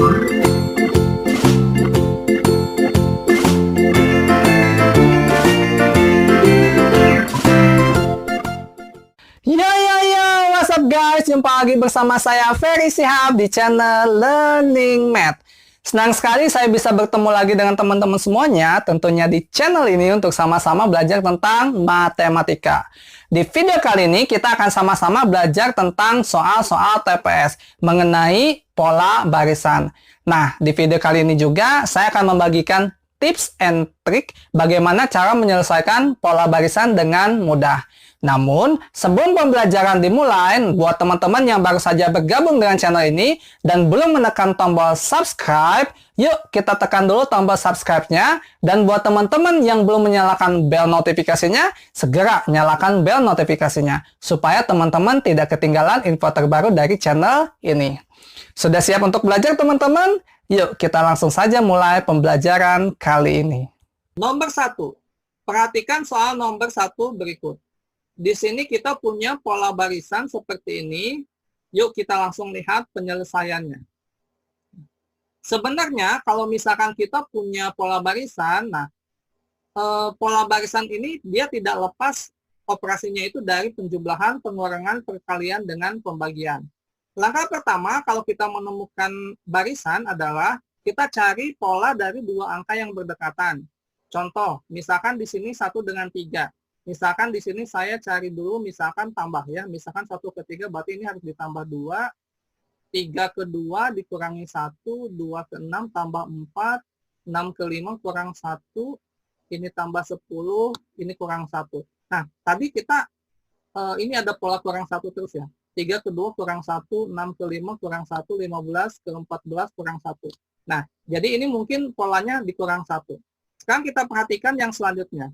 What's up guys? Jumpa lagi bersama saya Ferry Shihab di channel Learning Math. Senang sekali saya bisa bertemu lagi dengan teman-teman semuanya, tentunya di channel ini untuk sama-sama belajar tentang matematika. Di video kali ini kita akan sama-sama belajar tentang soal-soal TPS mengenai pola barisan. Nah, di video kali ini juga saya akan membagikan tips and trik bagaimana cara menyelesaikan pola barisan dengan mudah. Namun, sebelum pembelajaran dimulai, buat teman-teman yang baru saja bergabung dengan channel ini dan belum menekan tombol subscribe, yuk kita tekan dulu tombol subscribe-nya. Dan buat teman-teman yang belum menyalakan bel notifikasinya, segera nyalakan bel notifikasinya, supaya teman-teman tidak ketinggalan info terbaru dari channel ini. Sudah siap untuk belajar teman-teman? Yuk kita langsung saja mulai pembelajaran kali ini. Nomor 1. Perhatikan soal nomor 1 berikut. Di sini kita punya pola barisan seperti ini. Yuk kita langsung lihat penyelesaiannya. Sebenarnya kalau misalkan kita punya pola barisan, pola barisan ini dia tidak lepas operasinya itu dari penjumlahan, pengurangan, perkalian, dengan pembagian. Langkah pertama kalau kita menemukan barisan adalah kita cari pola dari dua angka yang berdekatan. Contoh, misalkan di sini 1 dengan 3. Misalkan di sini saya cari dulu, misalkan tambah ya. Misalkan 1 ke 3, berarti ini harus ditambah 2. 3 ke 2 dikurangi 1. 2 ke 6 tambah 4. 6 ke 5 kurang 1. Ini tambah 10. Ini kurang 1. Nah, tadi kita, ini ada pola kurang 1 terus ya. 3 ke 2 kurang 1. 6 ke 5 kurang 1. 15 ke 14 kurang 1. Nah, jadi ini mungkin polanya dikurang 1. Sekarang kita perhatikan yang selanjutnya.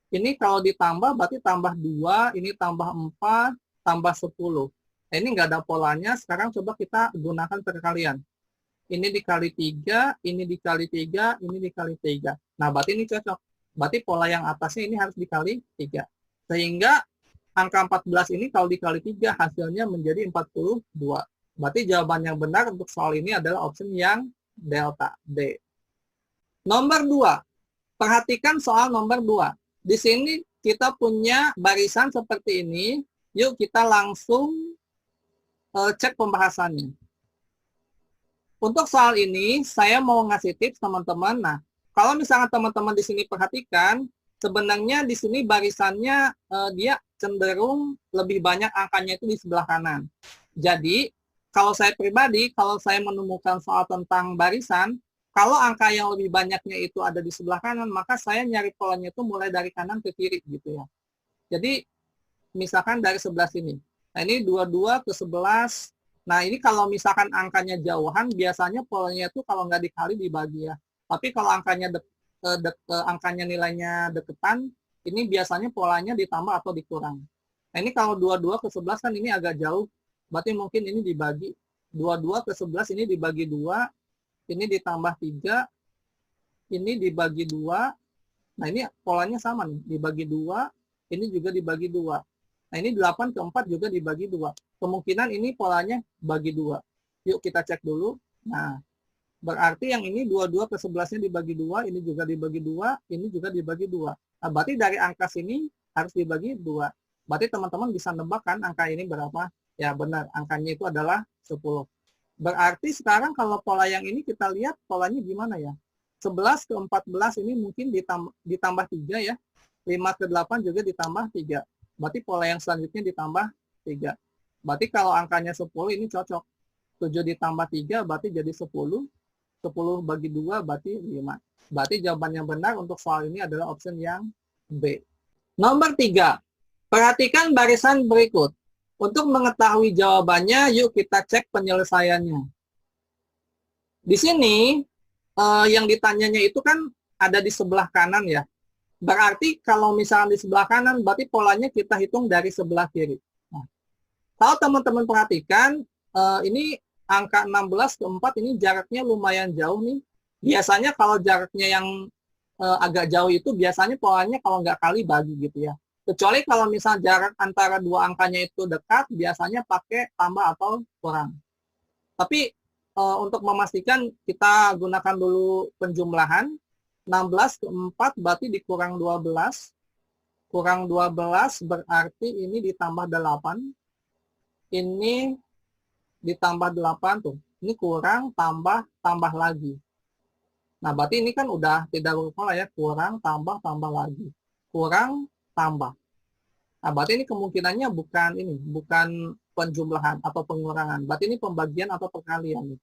Ini kalau ditambah berarti tambah 2, ini tambah 4, tambah 10. Nah, ini nggak ada polanya, sekarang coba kita gunakan perkalian. Ini dikali 3, ini dikali 3, ini dikali 3. Nah, berarti ini cocok. Berarti pola yang atasnya ini harus dikali 3. Sehingga angka 14 ini kalau dikali 3 hasilnya menjadi 42. Berarti jawaban yang benar untuk soal ini adalah option yang delta D. Nomor 2. Perhatikan soal nomor 2. Di sini kita punya barisan seperti ini. Yuk kita langsung cek pembahasannya. Untuk soal ini, saya mau ngasih tips teman-teman. Nah, kalau misalnya teman-teman di sini perhatikan, sebenarnya di sini barisannya dia cenderung lebih banyak angkanya itu di sebelah kanan. Jadi, kalau saya pribadi, kalau saya menemukan soal tentang barisan, kalau angka yang lebih banyaknya itu ada di sebelah kanan, maka saya nyari polanya itu mulai dari kanan ke kiri gitu ya. Jadi, misalkan dari sebelah sini. Nah, ini 22 ke 11. Nah, ini kalau misalkan angkanya jauhan, biasanya polanya itu kalau nggak dikali dibagi ya. Tapi kalau angkanya nilainya deketan, ini biasanya polanya ditambah atau dikurang. Nah, ini kalau 22 ke 11 kan ini agak jauh. Berarti mungkin ini dibagi. 22 ke 11 ini dibagi 2. Ini ditambah 3, ini dibagi 2. Nah, ini polanya sama nih, dibagi 2, ini juga dibagi 2. Nah, ini 8 ke 4 juga dibagi 2. Kemungkinan ini polanya bagi 2. Yuk kita cek dulu. Nah, berarti yang ini 22 ke 11-nya dibagi 2, ini juga dibagi 2, ini juga dibagi 2. Nah, berarti dari angka sini harus dibagi 2. Berarti teman-teman bisa nebak kan angka ini berapa? Ya, benar, angkanya itu adalah 10. Berarti sekarang kalau pola yang ini kita lihat polanya gimana ya. 11 ke 14 ini mungkin ditambah 3 ya. 5 ke 8 juga ditambah 3. Berarti pola yang selanjutnya ditambah 3. Berarti kalau angkanya 10 ini cocok. 7 ditambah 3 berarti jadi 10. 10 bagi 2 berarti 5. Berarti jawaban yang benar untuk soal ini adalah option yang B. Nomor 3. Perhatikan barisan berikut. Untuk mengetahui jawabannya, yuk kita cek penyelesaiannya. Di sini, yang ditanyanya itu kan ada di sebelah kanan ya. Berarti kalau misalnya di sebelah kanan, berarti polanya kita hitung dari sebelah kiri. Nah, kalau teman-teman perhatikan, ini angka 16 ke 4 ini jaraknya lumayan jauh nih. Biasanya kalau jaraknya yang agak jauh itu, biasanya polanya kalau nggak kali bagi gitu ya. Kecuali kalau misal jarak antara dua angkanya itu dekat, biasanya pakai tambah atau kurang. Tapi untuk memastikan kita gunakan dulu penjumlahan. 16 ke 4 berarti dikurang 12. Kurang 12 berarti ini ditambah 8. Ini ditambah 8 tuh. Ini kurang, tambah, tambah lagi. Nah, berarti ini kan udah tidak berpola ya. Kurang, tambah, tambah lagi. Kurang, tambah. Nah, berarti ini kemungkinannya bukan penjumlahan atau pengurangan. Berarti ini pembagian atau perkalian.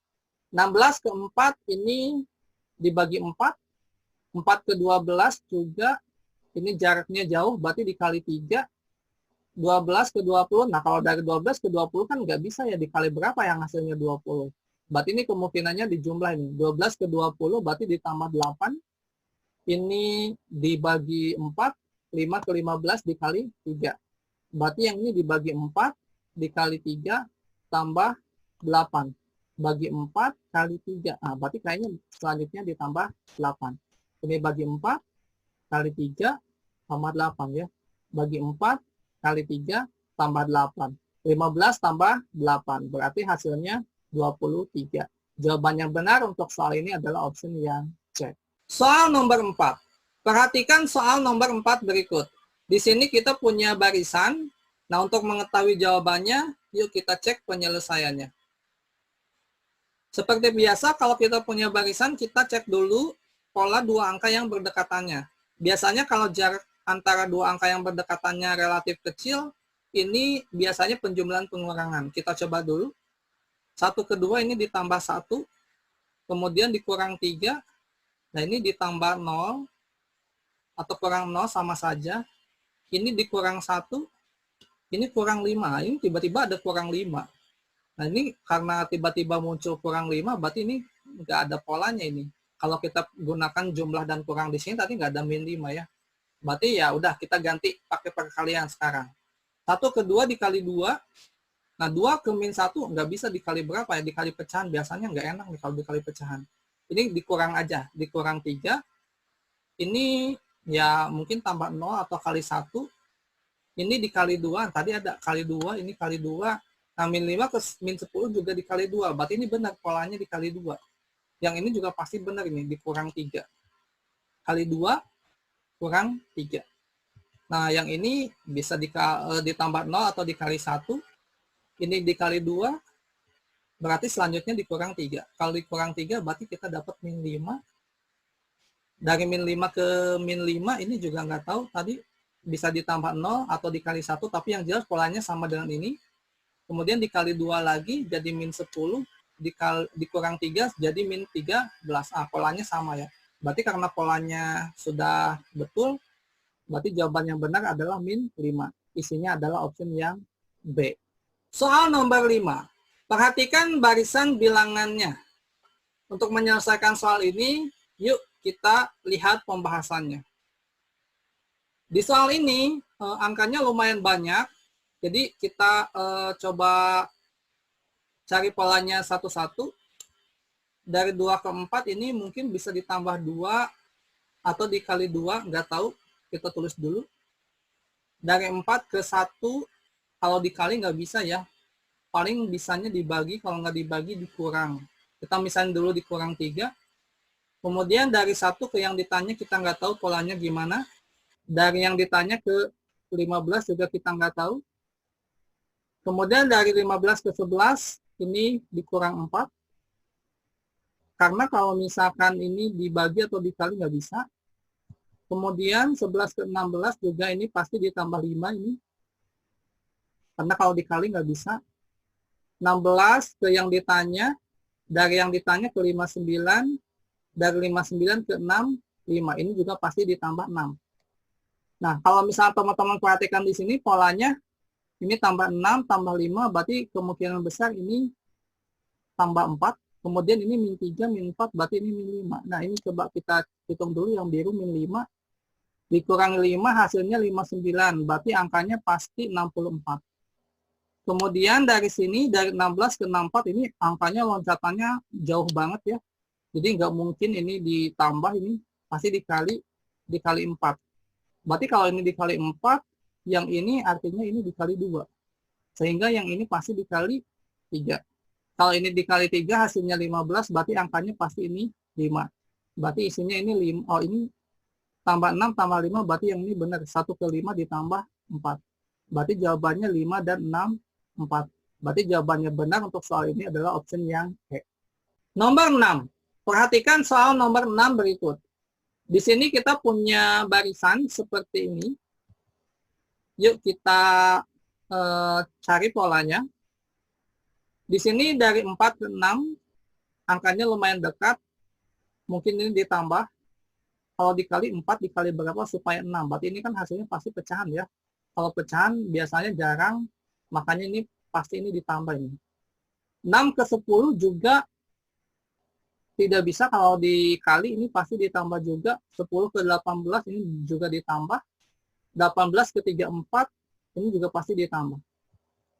16 ke 4 ini dibagi 4. 4 ke 12 juga, ini jaraknya jauh, berarti dikali 3. 12 ke 20, nah kalau dari 12 ke 20 kan nggak bisa ya dikali berapa yang hasilnya 20. Berarti ini kemungkinannya dijumlah ini. 12 ke 20 berarti ditambah 8. Ini dibagi 4. 5 ke 15 dikali 3. Berarti yang ini dibagi 4 dikali 3 tambah 8. Bagi 4 kali 3. Nah, berarti kayaknya selanjutnya ditambah 8. Ini bagi 4 kali 3 tambah 8 ya. Bagi 4 kali 3 tambah 8. 15 tambah 8. Berarti hasilnya 23. Jawaban yang benar untuk soal ini adalah opsi yang C. Soal nomor 4. Perhatikan soal nomor 4 berikut. Di sini kita punya barisan. Nah, untuk mengetahui jawabannya, yuk kita cek penyelesaiannya. Seperti biasa, kalau kita punya barisan, kita cek dulu pola dua angka yang berdekatannya. Biasanya kalau jarak antara dua angka yang berdekatannya relatif kecil, ini biasanya penjumlahan pengurangan. Kita coba dulu. 1 ke 2 ini ditambah 1, kemudian dikurang 3, nah ini ditambah 0, atau kurang 0 sama saja. Ini dikurang 1, ini kurang 5, ini tiba-tiba ada kurang 5. Nah ini karena tiba-tiba muncul kurang 5, berarti ini nggak ada polanya ini. Kalau kita gunakan jumlah dan kurang di sini, tadi nggak ada min 5 ya. Berarti ya udah kita ganti pakai perkalian sekarang. 1 ke 2 dikali 2. Nah, 2 ke min 1 nggak bisa dikali berapa ya? Dikali pecahan. Biasanya nggak enak nih kalau dikali pecahan. Ini dikurang aja. Dikurang 3. Ini ya mungkin tambah 0 atau kali 1. Ini dikali 2. Tadi ada kali 2. Ini kali 2. Nah, min 5 ke min 10 juga dikali 2. Berarti ini benar polanya dikali 2. Yang ini juga pasti benar ini. Dikurang 3. Kali 2 kurang 3. Nah, yang ini bisa ditambah 0 atau dikali 1. Ini dikali 2, berarti selanjutnya dikurang 3. Kalau dikurang 3, berarti kita dapat min 5. Dari min 5 ke min 5, ini juga nggak tahu. Tadi bisa ditambah 0 atau dikali 1, tapi yang jelas polanya sama dengan ini. Kemudian dikali 2 lagi, jadi min 10. Dikurang 3, jadi min 13. Polanya sama ya. Berarti karena polanya sudah betul, berarti jawaban yang benar adalah min 5. Isinya adalah opsi yang B. Soal nomor 5. Perhatikan barisan bilangannya. Untuk menyelesaikan soal ini, yuk kita lihat pembahasannya. Di soal ini, angkanya lumayan banyak. Jadi kita coba cari polanya satu-satu. Dari 2 ke 4 ini mungkin bisa ditambah 2 atau dikali 2, nggak tahu. Kita tulis dulu. Dari 4 ke 1, kalau dikali nggak bisa ya. Paling bisanya dibagi, kalau nggak dibagi dikurang. Kita misalnya dulu dikurang 3. Kemudian dari 1 ke yang ditanya kita nggak tahu polanya gimana. Dari yang ditanya ke 15 juga kita nggak tahu. Kemudian dari 15 ke 11 ini dikurang 4. Karena kalau misalkan ini dibagi atau dikali nggak bisa. Kemudian 11 ke 16 juga ini pasti ditambah 5 ini. Karena kalau dikali nggak bisa. 16 ke yang ditanya, dari yang ditanya ke 59, dari 59 ke 6, 5. Ini juga pasti ditambah 6. Nah, kalau misalnya teman-teman perhatikan di sini polanya, ini tambah 6, tambah 5, berarti kemungkinan besar ini tambah 4. Kemudian ini min 3, min 4, berarti ini min 5. Nah, ini coba kita hitung dulu yang biru min 5. Dikurangi 5, hasilnya 59. Berarti angkanya pasti 64. Kemudian dari sini, dari 16 ke 64, ini angkanya loncatannya jauh banget ya. Jadi nggak mungkin ini ditambah, ini pasti dikali 4. Berarti kalau ini dikali 4, yang ini artinya ini dikali 2. Sehingga yang ini pasti dikali 3. Kalau ini dikali 3 hasilnya 15, berarti angkanya pasti ini 5. Berarti isinya ini 5. Oh, ini tambah 6 tambah 5, berarti yang ini benar. 1 ke 5 ditambah 4. Berarti jawabannya 5 dan 6, 4. Berarti jawabannya benar untuk soal ini adalah option yang E. Nomor 6. Perhatikan soal nomor 6 berikut. Di sini kita punya barisan seperti ini. Yuk kita cari polanya. Di sini dari 4 ke 6, angkanya lumayan dekat. Mungkin ini ditambah. Kalau dikali 4 dikali berapa supaya 6. Berarti ini kan hasilnya pasti pecahan ya. Kalau pecahan biasanya jarang, makanya ini pasti ini ditambah ini. 6 ke 10 juga tidak bisa kalau dikali, ini pasti ditambah juga. 10 ke 18 ini juga ditambah. 18 ke 34 ini juga pasti ditambah.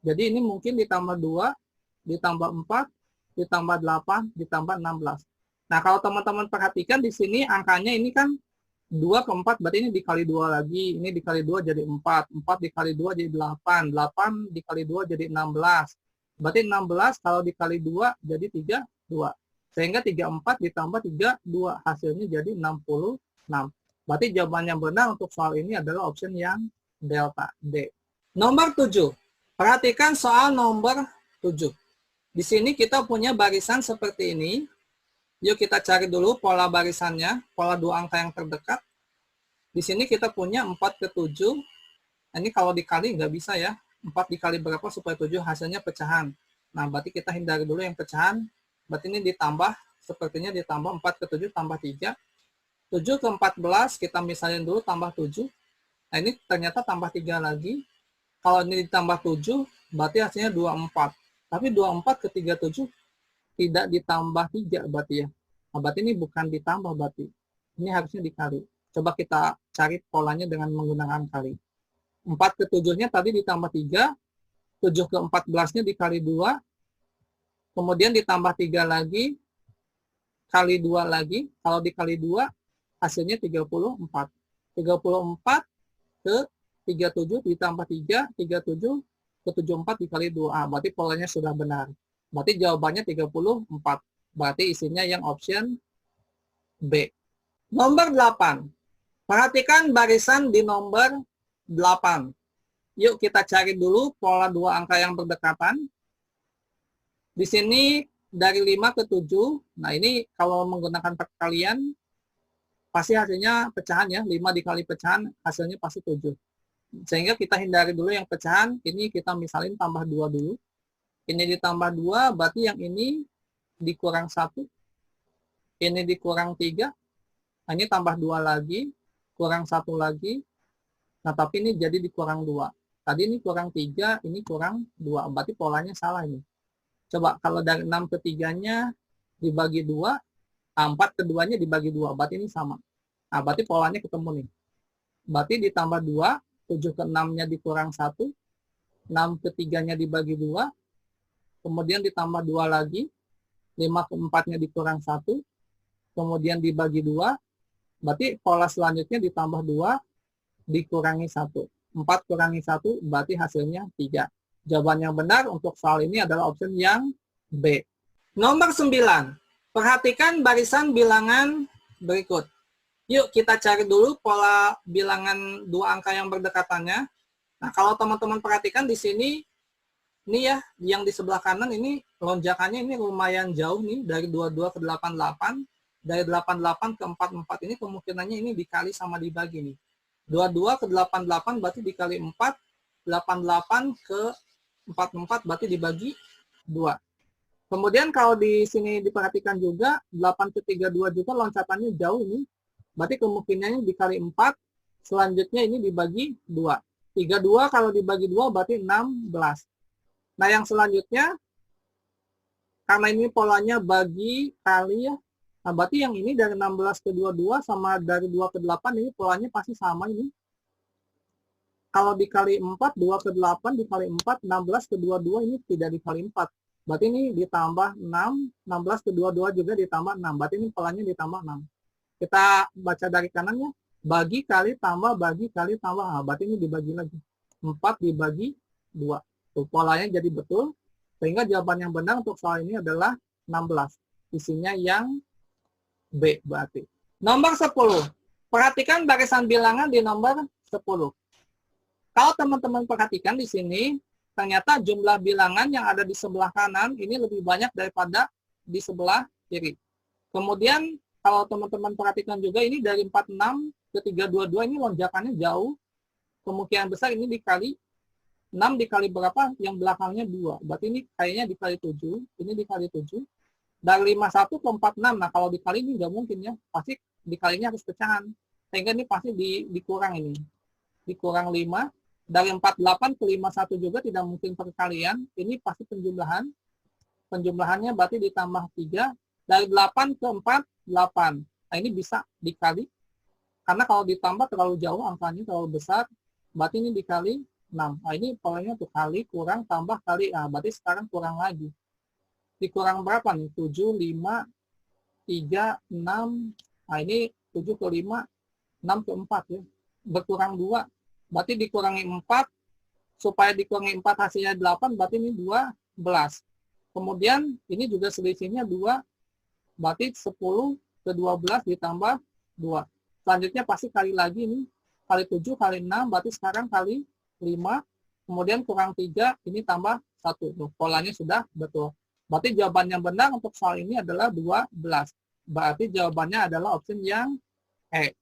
Jadi ini mungkin ditambah 2, ditambah 4, ditambah 8, ditambah 16. Nah, kalau teman-teman perhatikan di sini angkanya ini kan 2 ke 4, berarti ini dikali 2 lagi. Ini dikali 2 jadi 4. 4 dikali 2 jadi 8. 8 dikali 2 jadi 16. Berarti 16 kalau dikali 2 jadi 32. Sehingga 34 ditambah 32. Hasilnya jadi 66. Berarti jawabannya benar untuk soal ini adalah option yang delta D. Nomor 7. Perhatikan soal nomor 7. Di sini kita punya barisan seperti ini. Yuk kita cari dulu pola barisannya, pola dua angka yang terdekat. Di sini kita punya 4 ke 7. Ini kalau dikali nggak bisa ya. 4 dikali berapa supaya 7 hasilnya pecahan. Nah, berarti kita hindari dulu yang pecahan. Berarti ini ditambah, sepertinya ditambah 4 ke 7 tambah 3. 7 ke 14, kita misalin dulu tambah 7. Nah, ini ternyata tambah 3 lagi. Kalau ini ditambah 7, berarti hasilnya 24. Tapi 24 ke 37 tidak ditambah 3 berarti ya. Nah, berarti ini bukan ditambah berarti. Ini harusnya dikali. Coba kita cari polanya dengan menggunakan kali. 4 ke 7-nya tadi ditambah 3. 7 ke 14-nya dikali 2. Kemudian ditambah 3 lagi. Kali 2 lagi. Kalau dikali 2, hasilnya 34. 34 ke 37 ditambah 3, 37 ke 74 dikali 2. Berarti polanya sudah benar. Berarti jawabannya 34. Berarti isinya yang option B. Nomor 8. Perhatikan barisan di nomor 8. Yuk kita cari dulu pola dua angka yang berdekatan. Di sini dari 5 ke 7. Nah, ini kalau menggunakan perkalian, pasti hasilnya pecahan ya. 5 dikali pecahan, hasilnya pasti 7. Sehingga kita hindari dulu yang pecahan. Ini kita misalin tambah 2 dulu. Ini ditambah 2, berarti yang ini dikurang 1. Ini dikurang 3. Nah, ini tambah 2 lagi. Kurang 1 lagi. Nah, tapi ini jadi dikurang 2. Tadi ini kurang 3, ini kurang 2. Berarti polanya salah ini. Coba kalau dari 6 ke 3-nya dibagi 2, 4 ke 2-nya dibagi 2. Berarti ini sama. Nah, berarti polanya ketemu nih. Berarti ditambah 2. 7 ke 6-nya dikurang 1, 6 ke 3-nya dibagi 2, kemudian ditambah 2 lagi, 5 ke 4-nya dikurang 1, kemudian dibagi 2, berarti pola selanjutnya ditambah 2, dikurangi 1. 4 kurangi 1, berarti hasilnya 3. Jawaban yang benar untuk soal ini adalah option yang B. Nomor 9. Perhatikan barisan bilangan berikut. Yuk kita cari dulu pola bilangan dua angka yang berdekatannya. Nah, kalau teman-teman perhatikan di sini, ini ya, yang di sebelah kanan ini lonjakannya ini lumayan jauh nih, dari 22 ke 88. Dari 88 ke 44 ini kemungkinannya ini dikali sama dibagi nih. 22 ke 88 berarti dikali 4, 88 ke 44 berarti dibagi 2. Kemudian kalau di sini diperhatikan juga, 8 ke 32 juga loncatannya jauh ini. Berarti kemungkinannya dikali 4, selanjutnya ini dibagi 2. 32 kalau dibagi 2 berarti 16. Nah, yang selanjutnya, karena ini polanya bagi kali ya, nah berarti yang ini dari 16 ke 22 sama dari 2 ke 8, ini polanya pasti sama ini. Kalau dikali 4, 2 ke 8 dikali 4, 16 ke 22 ini tidak dikali 4. Berarti ini ditambah 6, 16 ke 22 juga ditambah 6. Berarti ini polanya ditambah 6. Kita baca dari kanannya, bagi kali tambah, bagi kali tambah. Nah, berarti ini dibagi lagi. 4 dibagi 2. Tuh, polanya jadi betul. Sehingga jawaban yang benar untuk soal ini adalah 16. Isinya yang B berarti. Nomor 10. Perhatikan barisan bilangan di nomor 10. Kalau teman-teman perhatikan di sini, ternyata jumlah bilangan yang ada di sebelah kanan ini lebih banyak daripada di sebelah kiri. Kemudian, kalau teman-teman perhatikan juga ini dari 46 ke 322 ini lonjakannya jauh. Kemungkinan besar ini dikali 6 dikali berapa? Yang belakangnya 2. Berarti ini kayaknya dikali 7. Ini dikali 7. Dari 51 ke 46. Nah, kalau dikali ini nggak mungkin ya. Pasti dikalinya harus pecahan. Sehingga ini pasti dikurang ini. Dikurang 5. Dari 48 ke 51 juga tidak mungkin perkalian. Ini pasti penjumlahan. Penjumlahannya berarti ditambah 3. Dari 8 ke 4, 8. Nah, ini bisa dikali. Karena kalau ditambah terlalu jauh, angkanya terlalu besar. Berarti ini dikali 6. Nah, ini poinnya tuh kali, kurang, tambah, kali. Nah, berarti sekarang kurang lagi. Dikurang berapa nih? 7, 5, 3, 6. Nah, ini 7 ke 5, 6 ke 4 ya. Berkurang 2. Berarti dikurangi 4. Supaya dikurangi 4 hasilnya 8, berarti ini 12. Kemudian, ini juga selisihnya 2. Berarti 10 ke 12 ditambah 2. Selanjutnya pasti kali lagi ini. Kali 7, kali 6, berarti sekarang kali 5, kemudian kurang 3, ini tambah 1. Tuh, polanya sudah betul. Berarti jawaban yang benar untuk soal ini adalah 12. Berarti jawabannya adalah opsi yang E.